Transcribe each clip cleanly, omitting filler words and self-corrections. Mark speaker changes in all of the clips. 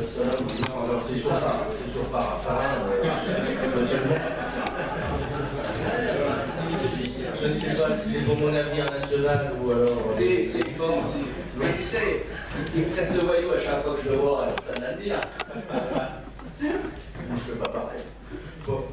Speaker 1: cela. Non, alors c'est toujours pas Raffarin, monsieur le maire. Je ne sais pas si c'est pour mon avenir national ou alors.
Speaker 2: C'est fort aussi. Mais tu sais, il me traite de voyou à chaque fois que je le vois, ça n'a le dire.
Speaker 1: Je ne fais pas pareil. Bon.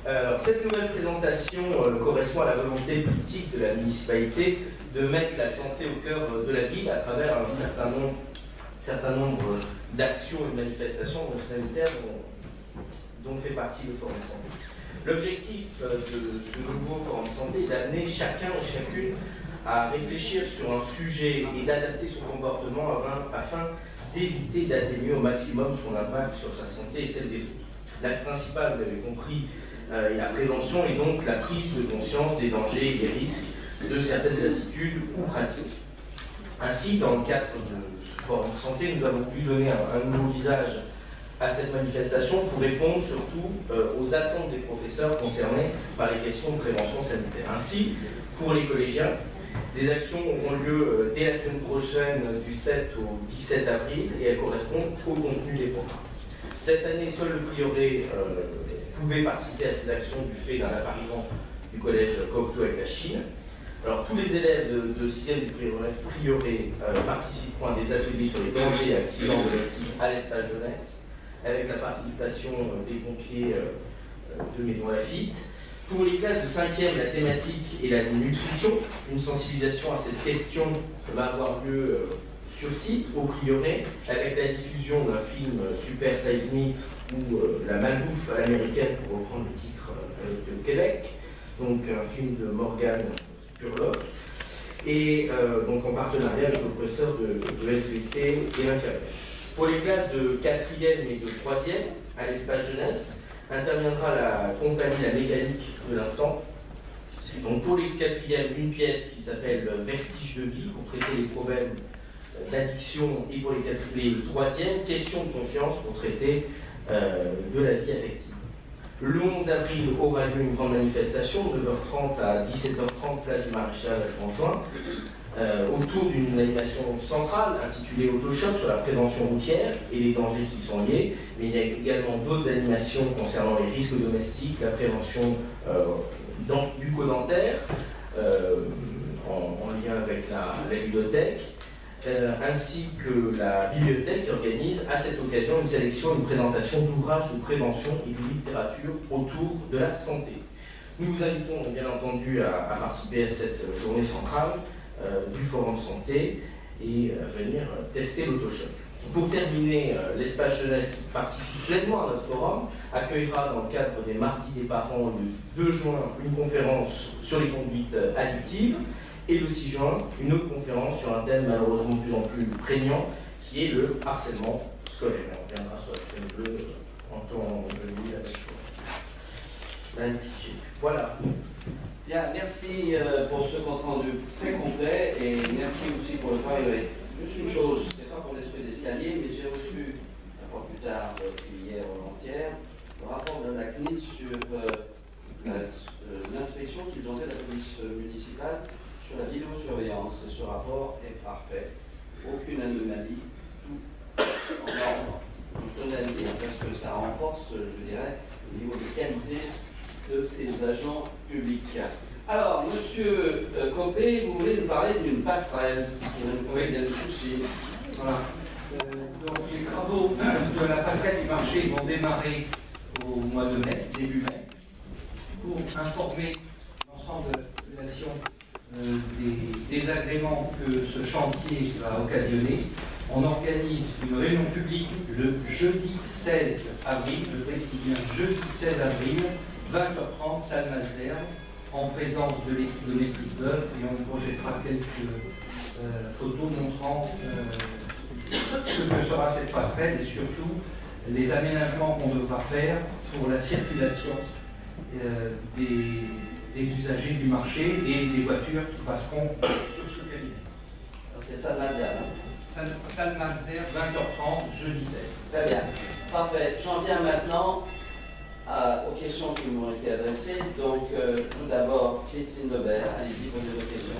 Speaker 1: Alors, cette nouvelle présentation correspond à la volonté politique de la municipalité de mettre la santé au cœur de la ville à travers un certain nombre d'actions et de manifestations sanitaires dont fait partie le Forum Santé. L'objectif de ce nouveau Forum Santé est d'amener chacun et chacune à réfléchir sur un sujet et d'adapter son comportement afin d'éviter d'atténuer au maximum son impact sur sa santé et celle des autres. L'axe principal, vous l'avez compris, est la prévention et donc la prise de conscience des dangers et des risques de certaines attitudes ou pratiques. Ainsi, dans le cadre de ce Forum Santé, nous avons voulu donner un nouveau visage à cette manifestation pour répondre surtout aux attentes des professeurs concernés par les questions de prévention sanitaire. Ainsi, pour les collégiens, des actions auront lieu dès la semaine prochaine du 7 au 17 avril et elles correspondent au contenu des programmes. Cette année, seul le prieuré pouvait participer à ces actions du fait d'un appariement du collège Cocteau avec la Chine. Alors, tous les élèves de 6e du prieuré participeront à des ateliers sur les dangers et accidents domestiques à l'espace jeunesse, avec la participation des pompiers de Maison Lafitte. Pour les classes de 5e, la thématique est la nutrition. Une sensibilisation à cette question va avoir lieu sur site, au prieuré, avec la diffusion d'un film Super Size Me ou La malbouffe à l'américaine, pour reprendre le titre de Québec, donc un film de Morgane Spurlock, et donc en partenariat avec le professeur de SVT et l'infirmière. Pour les classes de 4e et de 3e, à l'espace jeunesse, interviendra la compagnie La Mécanique de l'instant. Donc pour les 4e, une pièce qui s'appelle Vertige de vie pour traiter les problèmes d'addiction, et pour les 3e, Question de confiance pour traiter de la vie affective. Le 11 avril aura lieu une grande manifestation, de 9h30 à 17h30, place du Maréchal Franjuin, autour d'une animation centrale intitulée Autochoc sur la prévention routière et les dangers qui sont liés. Mais il y a également d'autres animations concernant les risques domestiques, la prévention bucco-dentaire, en lien avec la bibliothèque, ainsi que la bibliothèque qui organise à cette occasion une sélection et une présentation d'ouvrages de prévention et de littérature autour de la santé. Nous vous invitons bien entendu à participer à cette journée centrale du Forum Santé et à venir tester l'autochoc. Pour terminer, l'espace jeunesse qui participe pleinement à notre forum accueillera dans le cadre des Mardis des parents le 2 juin une conférence sur les conduites addictives et le 6 juin une autre conférence sur un thème malheureusement de plus en plus prégnant qui est le harcèlement scolaire. On reviendra sur la scène bleue en temps venu avec Madame Pichet. Voilà.
Speaker 2: Bien, merci pour ce compte rendu très complet et merci aussi pour le travail. Juste une chose, c'est pas pour l'esprit d'escalier, mais j'ai reçu, un peu plus tard, hier ou avant-hier, le rapport de la CNIL sur l'inspection qu'ils ont fait de la police municipale sur la vidéosurveillance. Ce rapport est parfait, aucune anomalie, tout en ordre. Je tenais à le dire parce que ça renforce, je dirais, le niveau de qualité de ces agents publics. Alors, monsieur Copé, vous voulez nous parler d'une passerelle qui va nous poser des soucis.
Speaker 3: Voilà. Donc, les travaux de la passerelle du marché vont démarrer au mois de mai, début mai, pour informer l'ensemble de la population des désagréments que ce chantier va occasionner. On organise une réunion publique le jeudi 16 avril, je précise bien jeudi 16 avril, 20h30, salle Malzerbe, en présence de l'équipe de maîtrise d'œuvre, et on projettera quelques photos montrant ce que sera cette passerelle et surtout les aménagements qu'on devra faire pour la circulation des usagers du marché et des voitures qui passeront sur ce périmètre.
Speaker 2: Donc c'est salle Malzerbe, hein?
Speaker 3: Salle Malzerbe, 20h30, jeudi 16.
Speaker 2: Très bien, parfait. J'en viens maintenant aux questions qui m'ont été adressées. Donc, tout d'abord, Christine Lebert, allez-y, posez vos questions.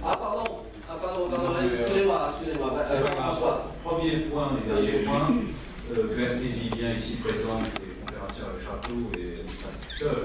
Speaker 2: Ah, pardon, excusez-moi.
Speaker 4: Premier point et dernier point, Claire Vivien, ici présente, qui est conférencière à Château et administrateur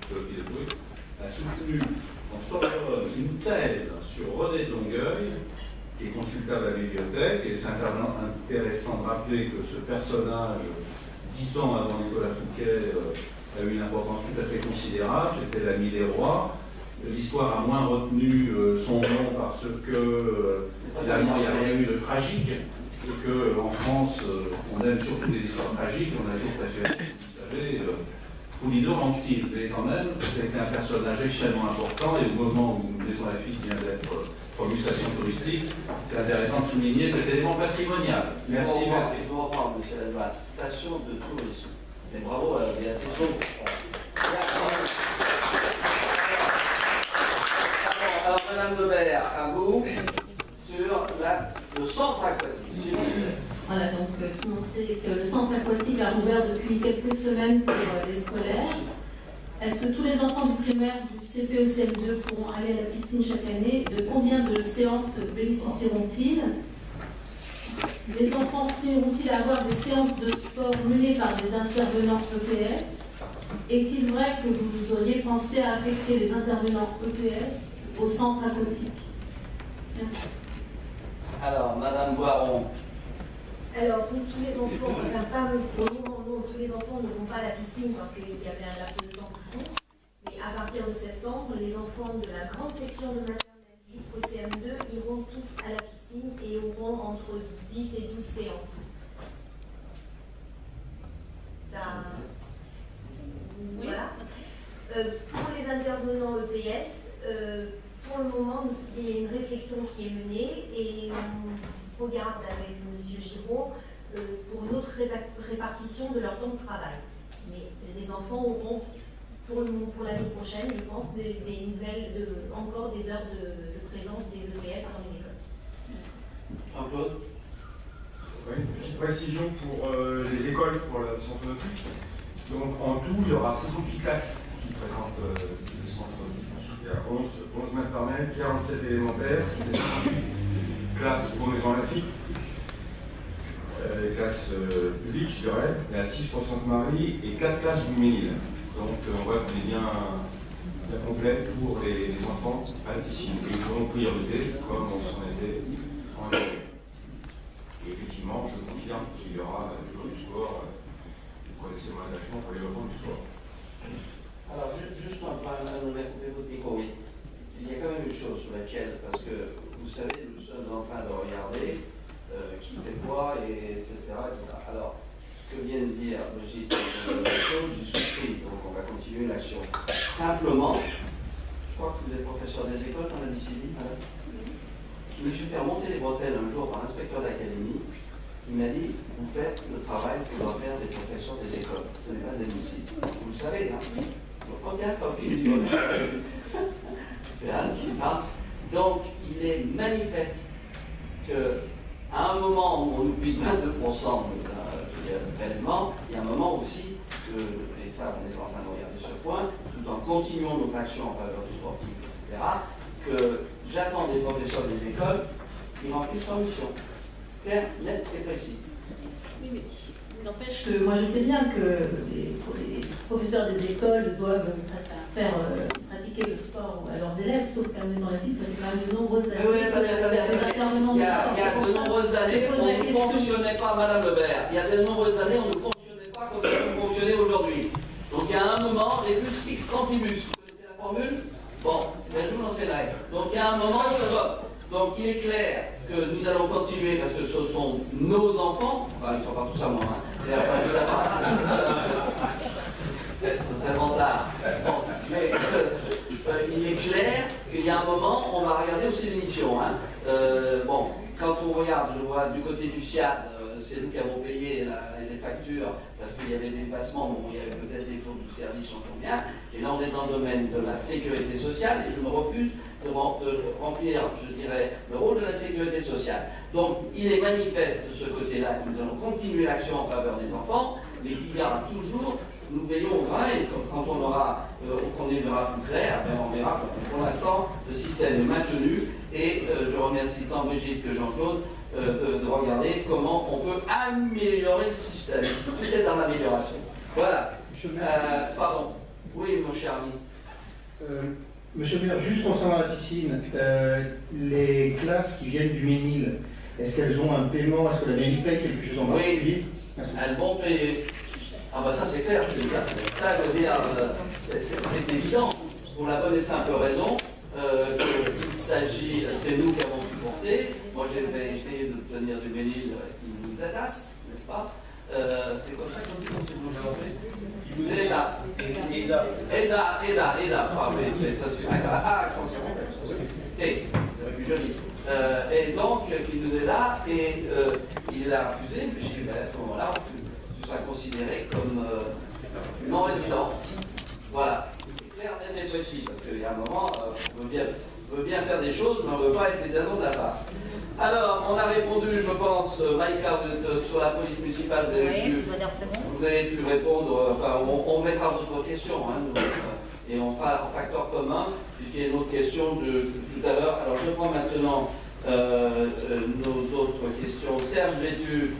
Speaker 4: de l'Office de tourisme, a soutenu en Sorbonne une thèse sur René de Longueuil, qui est consultable à la bibliothèque, et c'est intéressant de rappeler que ce personnage, 10 ans avant Nicolas Fouquet, a eu une importance tout à fait considérable, c'était l'ami des rois. L'histoire a moins retenu son nom parce que finalement il n'y a rien eu de tragique, et qu'en France on aime surtout les histoires tragiques, on a toujours préféré, vous savez, Poulidor Anctil, mais quand même c'était un personnage extrêmement important, et au moment où Maison Lafitte vient d'être promu station touristique, c'est intéressant de souligner cet élément patrimonial. Merci.
Speaker 2: Je vous reprends, monsieur Lalvat, station de tourisme. Mais bravo à la station. Alors, Madame Lebert, à vous, sur le centre aquatique.
Speaker 5: Voilà, donc tout le monde sait que le centre aquatique a rouvert depuis quelques semaines pour les scolaires. Est-ce que tous les enfants du primaire, du CP au CM2 pourront aller à la piscine chaque année? De combien de séances bénéficieront-ils? Les enfants continueront-ils à avoir des séances de sport menées par des intervenants EPS? Est-il vrai que vous auriez pensé à affecter les intervenants EPS au centre aquatique? Merci.
Speaker 2: Alors, Madame Boiron.
Speaker 6: Alors, pour tous les enfants, enfin pas pour le moment, non, tous les enfants ne vont pas à la piscine parce qu'il y avait un laps de temps qui compte. Mais à partir de septembre, les enfants de la grande section de maternelle jusqu'au CM2 iront tous à la piscine et auront entre 10 et 12 séances. Ça... Voilà. Pour les intervenants EPS, pour le moment, il y a une réflexion qui est menée et on regarde avec M. Giraud pour une autre répartition de leur temps de travail. Mais les enfants auront, pour l'année prochaine, je pense, des nouvelles, encore des heures de présence des EPS dans les écoles.
Speaker 2: Jean-Claude.
Speaker 7: Oui, une petite précision pour les écoles, pour le centre nautique. Donc en tout, il y aura 68 classes qui fréquentent le centre nautique. Il y a 11 maternelles, 47 élémentaires, ce qui fait 58 classes pour Maison Lafitte. Les classes publiques, je dirais. Il y a 6 pour Sainte-Marie et 4 classes du Ménil. Donc on voit qu'on est bien complet pour les enfants à la piscine. Et ils auront priorité, comme on s'en était en janvier. Et effectivement, je confirme qu'il y aura toujours du sport. Vous connaissez mon attachement pour les enfants du sport.
Speaker 2: Alors, juste un point, Madame Lebert, coupez votre micro, oui. Il y a quand même une chose sur laquelle, parce que vous savez, nous sommes en train de regarder qui fait quoi, etc., etc. Alors, ce que vient de dire Brigitte, j'ai souscrit, donc on va continuer l'action. Simplement, je crois que vous êtes professeur des écoles, Madame Bissili, madame. Je me suis fait remonter les bretelles un jour par l'inspecteur d'académie. Il m'a dit, vous faites le travail que doivent faire des professeurs des écoles. Ce n'est pas admissible. Vous le savez, hein? Donc, quand il y a ça, c'est Anne qui parle. Donc, il est manifeste qu'à un moment où on oublie 22% de prélèvement, il y a un moment aussi que, et ça, on est en train de regarder ce point, tout en continuant notre action en faveur du sportif, etc., que j'attends des professeurs des écoles qui remplissent leur mission. Clair, net et précis.
Speaker 5: Oui, mais il n'empêche que moi je sais bien que les professeurs des écoles doivent pratiquer le sport à leurs élèves, sauf qu'à Maison Lafitte, ça fait quand même de nombreuses années.
Speaker 2: Oui, attendez. Il y a de nombreuses années, on ne fonctionnait pas, Madame Lebert. Il y a de nombreuses années, on ne fonctionnait pas comme on fonctionnait aujourd'hui. Donc il y a un moment, les bus Sixtantibus, vous connaissez la formule? Bon, je vous l'enseignerai. Donc il y a un moment, donc il est clair que nous allons continuer parce que ce sont nos enfants, enfin ils ne sont pas tous à moi, ce serait trop tard. Bon, mais il est clair qu'il y a un moment, on va regarder aussi l'émission. Hein. Bon, quand on regarde, je vois du côté du SIAD, c'est nous qui avons payé les factures parce qu'il y avait des dépassements, bon, il y avait peut-être des fautes du service, j'entends bien. Et là, on est dans le domaine de la sécurité sociale et je me refuse de remplir, je dirais, le rôle de la sécurité sociale. Donc, il est manifeste de ce côté-là que nous allons continuer l'action en faveur des enfants, mais qu'il y aura toujours, nous veillons au grain et quand on aura, qu'on y verra plus clair, ben on verra que pour l'instant, le système est maintenu et je remercie tant Brigitte que Jean-Claude de regarder comment on peut améliorer le système. Tout est dans l'amélioration. Voilà. Pardon. Oui, mon cher ami.
Speaker 8: Monsieur le maire, juste concernant la piscine, les classes qui viennent du Ménil, est-ce qu'elles ont un paiement? Est-ce que la mairie paye quelque chose en particulier?
Speaker 2: Oui, elles vont payer. Ah bah ça c'est clair, c'est clair. Ça, je veux dire, c'est évident, pour la bonne et simple raison qu'il s'agit, c'est nous qui avons supporté. Moi j'ai essayé d'obtenir du Ménil qui nous aidasse, n'est-ce pas? C'est comme ça qu'on dit quand vous l'avez là. Eda. Ah, mais ça suffit. Ah, attention. T, c'est plus joli. Et donc, qu'il nous est là, et il a refusé, mais j'ai dit, à ce moment-là, tu seras considéré comme non-résident. Voilà. Clair, net et précis, parce qu'il y a un moment, on veut bien faire des choses, mais on ne veut pas être les dindons de la face. Alors, on a répondu, je pense, Maïka, vous êtes sur la police municipale, vous avez pu répondre, enfin, on mettra d'autres questions, hein, et on fera en facteur commun, puisqu'il y a une autre question de tout à l'heure. Alors, je prends maintenant nos autres questions. Serge Bétu.